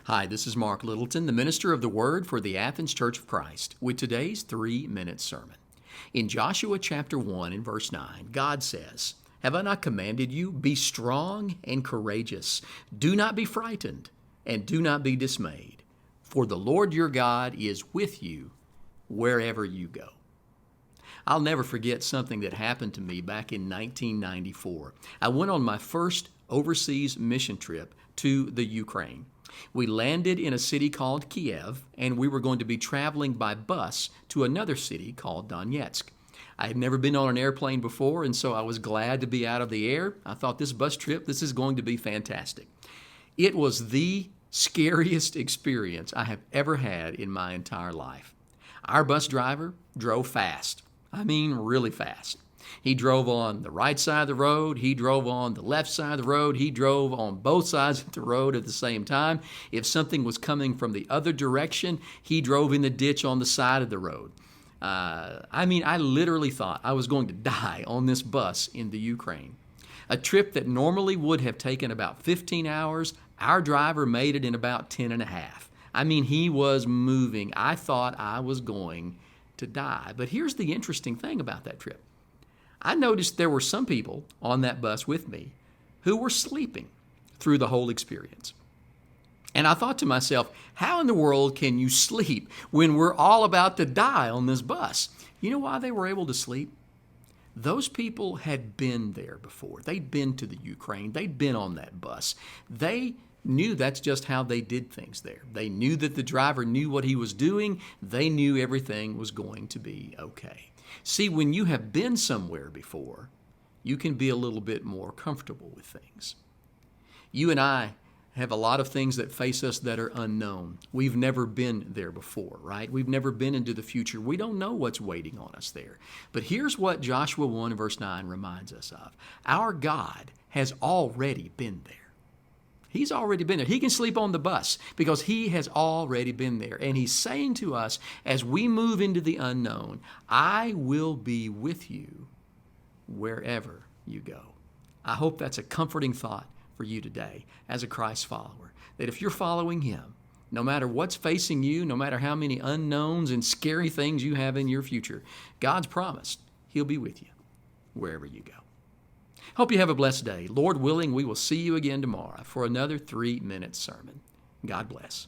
Hi, this is Mark Littleton, the minister of the Word for the Athens Church of Christ, with today's 3-minute sermon. In Joshua chapter 1 and verse 9, God says, "Have I not commanded you? Be strong and courageous. Do not be frightened, and do not be dismayed, for the Lord your God is with you wherever you go." I'll never forget something that happened to me back in 1994. I went on my first overseas mission trip to the Ukraine. We landed in a city called Kiev, and we were going to be traveling by bus to another city called Donetsk. I had never been on an airplane before, and so I was glad to be out of the air. I thought this bus trip, this is going to be fantastic. It was the scariest experience I have ever had in my entire life. Our bus driver drove fast. I mean, really fast. He drove on the right side of the road. He drove on the left side of the road. He drove on both sides of the road at the same time. If something was coming from the other direction, he drove in the ditch on the side of the road. I literally thought I was going to die on this bus in the Ukraine. A trip that normally would have taken about 15 hours, our driver made it in about 10 and a half. He was moving. I thought I was going to die. But here's the interesting thing about that trip. I noticed there were some people on that bus with me who were sleeping through the whole experience. And I thought to myself, how in the world can you sleep when we're all about to die on this bus? You know why they were able to sleep? Those people had been there before. They'd been to the Ukraine. They'd been on that bus. They knew that's just how they did things there. They knew that the driver knew what he was doing. They knew everything was going to be okay. See, when you have been somewhere before, you can be a little bit more comfortable with things. You and I have a lot of things that face us that are unknown. We've never been there before, right? We've never been into the future. We don't know what's waiting on us there. But here's what Joshua 1 verse 9 reminds us of. Our God has already been there. He's already been there. He can sleep on the bus because he has already been there. And he's saying to us, as we move into the unknown, I will be with you wherever you go. I hope that's a comforting thought for you today as a Christ follower, that if you're following him, no matter what's facing you, no matter how many unknowns and scary things you have in your future, God's promised he'll be with you wherever you go. Hope you have a blessed day. Lord willing, we will see you again tomorrow for another 3-minute sermon. God bless.